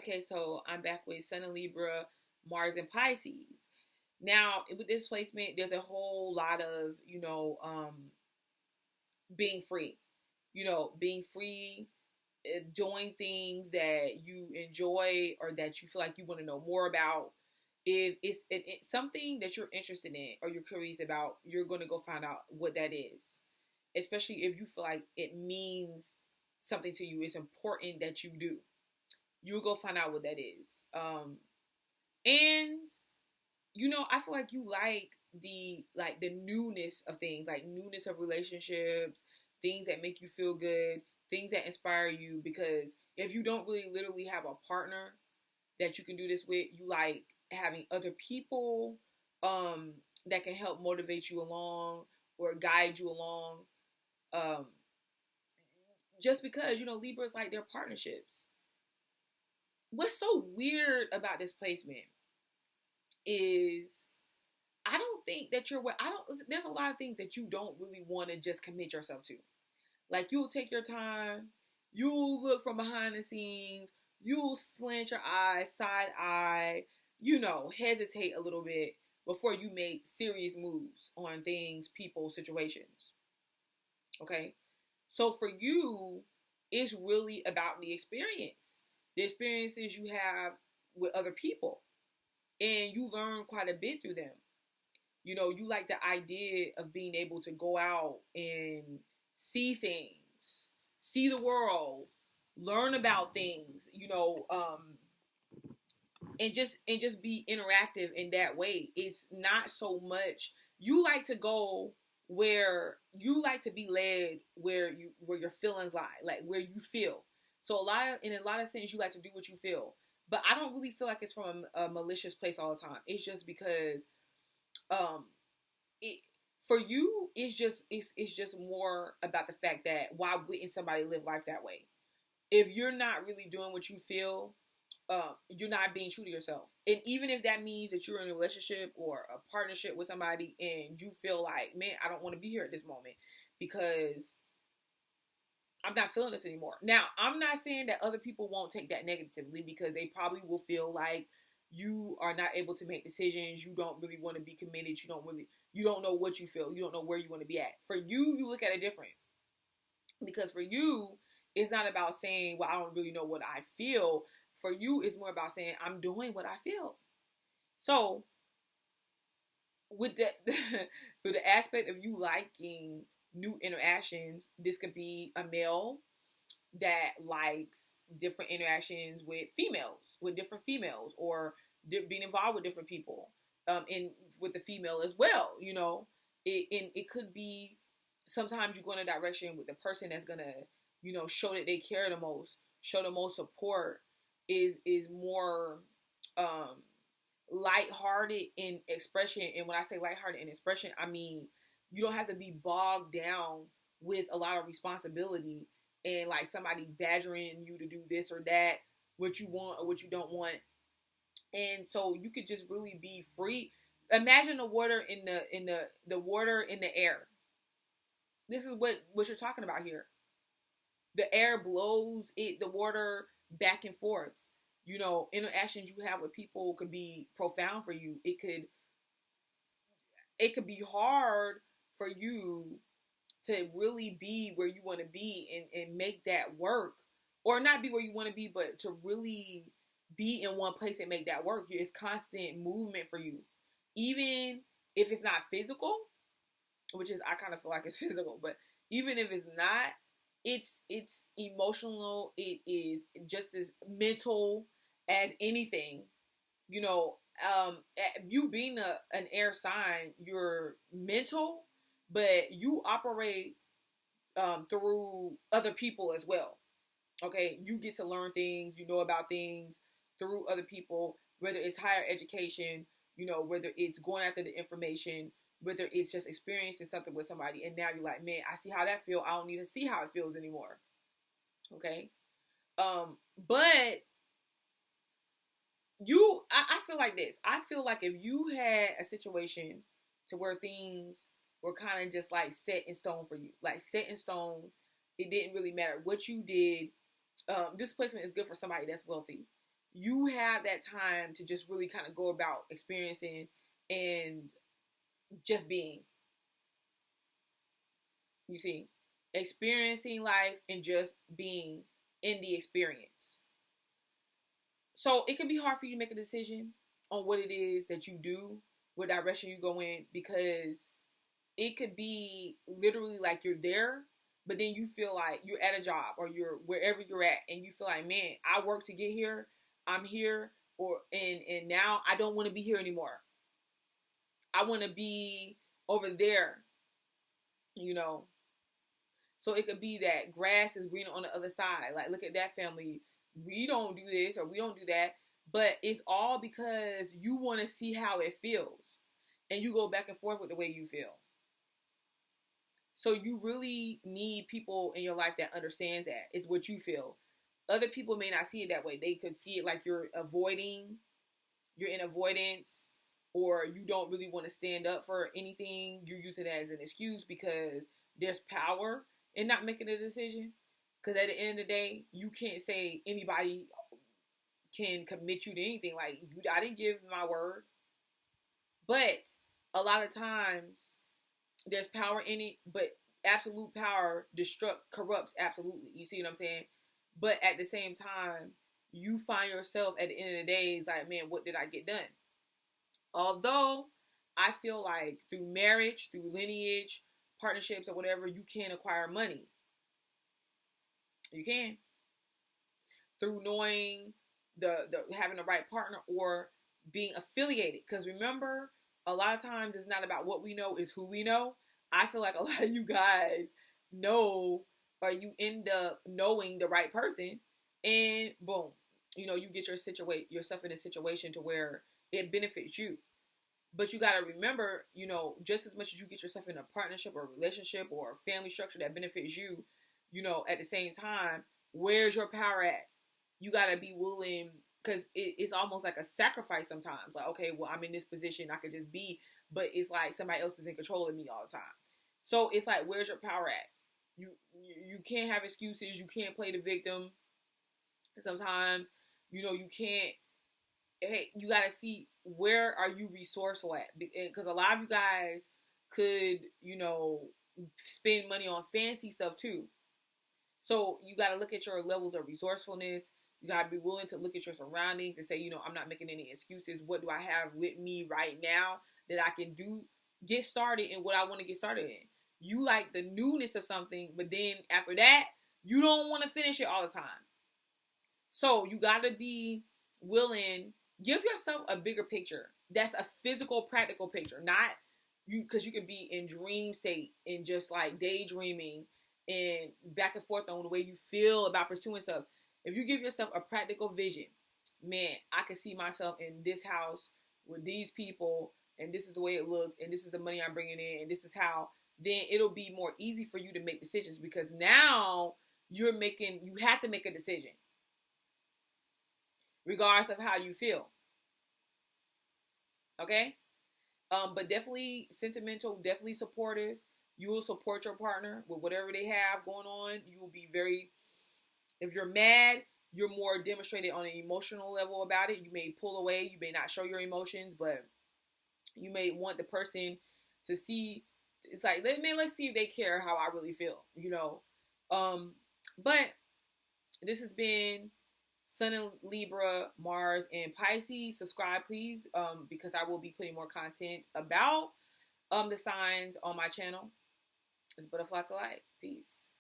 Okay, so I'm back with Sun and Libra, Mars and Pisces. Now, with this placement, there's a whole lot of, being free. Being free, doing things that you enjoy or that you feel like you want to know more about. If it's something that you're interested in or you're curious about, you're going to go find out what that is. Especially if you feel like it means something to you, it's important that you do. You'll go find out what that is. And I feel like you like the newness of things, like newness of relationships, things that make you feel good, things that inspire you. Because if you don't really literally have a partner that you can do this with, you like having other people that can help motivate you along or guide you along. Um, just because Libras like their partnerships. What's so weird about this placement is I don't think that I don't, there's a lot of things that you don't really want to just commit yourself to. Like, you'll take your time, you'll look from behind the scenes, you'll slant your eyes, side eye, hesitate a little bit before you make serious moves on things, people, situations. Okay? So for you, it's really about the experiences you have with other people. And you learn quite a bit through them. You like the idea of being able to go out and see things, see the world, learn about things, and just be interactive in that way. It's not so much you like to go where you like to be led where your feelings lie, like where you feel. So in a lot of sense, you like to do what you feel. But I don't really feel like it's from a malicious place all the time. It's just because um it for you it's just more about the fact that why wouldn't somebody live life that way? If you're not really doing what you feel, you're not being true to yourself. And even if that means that you're in a relationship or a partnership with somebody and you feel like, man, I don't want to be here at this moment because I'm not feeling this anymore. Now, I'm not saying that other people won't take that negatively, because they probably will feel like you are not able to make decisions. You don't really want to be committed. You don't know what you feel. You don't know where you want to be at. For you, you look at it different, because for you, it's not about saying, well, I don't really know what I feel. For you, it's more about saying, I'm doing what I feel. So with the with the aspect of you liking new interactions, this could be a male that likes different interactions with different females, or being involved with different people, and with the female as well. It could be sometimes you go in a direction with the person that's gonna, show that they care the most, show the most support, is more um lighthearted in expression. And when I say lighthearted in expression, I mean you don't have to be bogged down with a lot of responsibility and like somebody badgering you to do this or that, what you want or what you don't want. And so you could just really be free. Imagine the water in the water in the air. This is what you're talking about here. The air blows the water back and forth. Interactions you have with people could be profound for you. It could be hard for you to really be where you want to be and make that work, or not be where you want to be, but to really be in one place and make that work. It's constant movement for you, even if it's not physical, which is, I kind of feel like it's physical, but even if it's not, it's emotional. It is just as mental as anything. you know, you being an air sign, you're mental, but you operate through other people as well. Okay, you get to learn things, you know about things through other people, whether it's higher education, whether it's going after the information, whether it's just experiencing something with somebody, and now you're like, man, I see how that feels. I don't need to see how it feels anymore. Okay, but I feel like this. I feel like if you had a situation to where things were kind of just like set in stone for you, like set in stone, it didn't really matter what you did. This placement is good for somebody that's wealthy. you have that time to just really kind of go about experiencing and just being. You see, experiencing life and just being in the experience. So it can be hard for you to make a decision on what it is that you do, what direction you go in, because it could be literally like you're there, but then you feel like you're at a job or you're wherever you're at, and you feel like, man, I worked to get here, I'm here, and now I don't want to be here anymore. I want to be over there, you know. So it could be that grass is greener on the other side. Like, look at that family. We don't do this or we don't do that. But it's all because you want to see how it feels. And you go back and forth with the way you feel. So you really need people in your life that understands that. It's what you feel. Other people may not see it that way. They could see it like you're avoiding. You're in avoidance. Or you don't really want to stand up for anything. You use it as an excuse because there's power in not making a decision. Because at the end of the day, you can't say anybody can commit you to anything. Like, I didn't give my word. But a lot of times, there's power in it, but absolute power corrupts absolutely. You see what I'm saying? But at the same time, you find yourself at the end of the day, it's like, man, what did I get done? Although I feel like through marriage, through lineage, partnerships, or whatever, you can acquire money. You can. Through knowing the having the right partner or being affiliated. Because remember, a lot of times it's not about what we know, it's who we know. I feel like a lot of you guys know, or you end up knowing the right person, and boom, you know, you get yourself in a situation to where it benefits you. But you got to remember, you know, just as much as you get yourself in a partnership or a relationship or a family structure that benefits you, you know, at the same time, where's your power at? You got to be willing, because it's almost like a sacrifice sometimes. Like, okay, well, I'm in this position, I could just be, but it's like somebody else is in control of me all the time. So it's like, where's your power at? You can't have excuses. You can't play the victim. Sometimes, you know, you can't. Hey, you got to see, where are you resourceful at? Because a lot of you guys could, you know, spend money on fancy stuff too. So you got to look at your levels of resourcefulness. You got to be willing to look at your surroundings and say, you know, I'm not making any excuses. What do I have with me right now that I can do, get started in what I want to get started in? You like the newness of something, but then after that, you don't want to finish it all the time. So you got to be willing. Give yourself a bigger picture. That's a physical, practical picture. Not you, because you could be in dream state and just like daydreaming and back and forth on the way you feel about pursuing stuff. If you give yourself a practical vision, man, I can see myself in this house with these people, and this is the way it looks, and this is the money I'm bringing in, and this is how, then it'll be more easy for you to make decisions, because now you have to make a decision regardless of how you feel. Okay? But definitely sentimental, definitely supportive. You will support your partner with whatever they have going on. You will be very, if you're mad, you're more demonstrated on an emotional level about it. You may pull away. You may not show your emotions, but you may want the person to see. It's like, let's see if they care how I really feel, you know. But this has been Sun in Libra, Mars, and Pisces. Subscribe, please, because I will be putting more content about the signs on my channel. It's Butterfly to Light. Peace.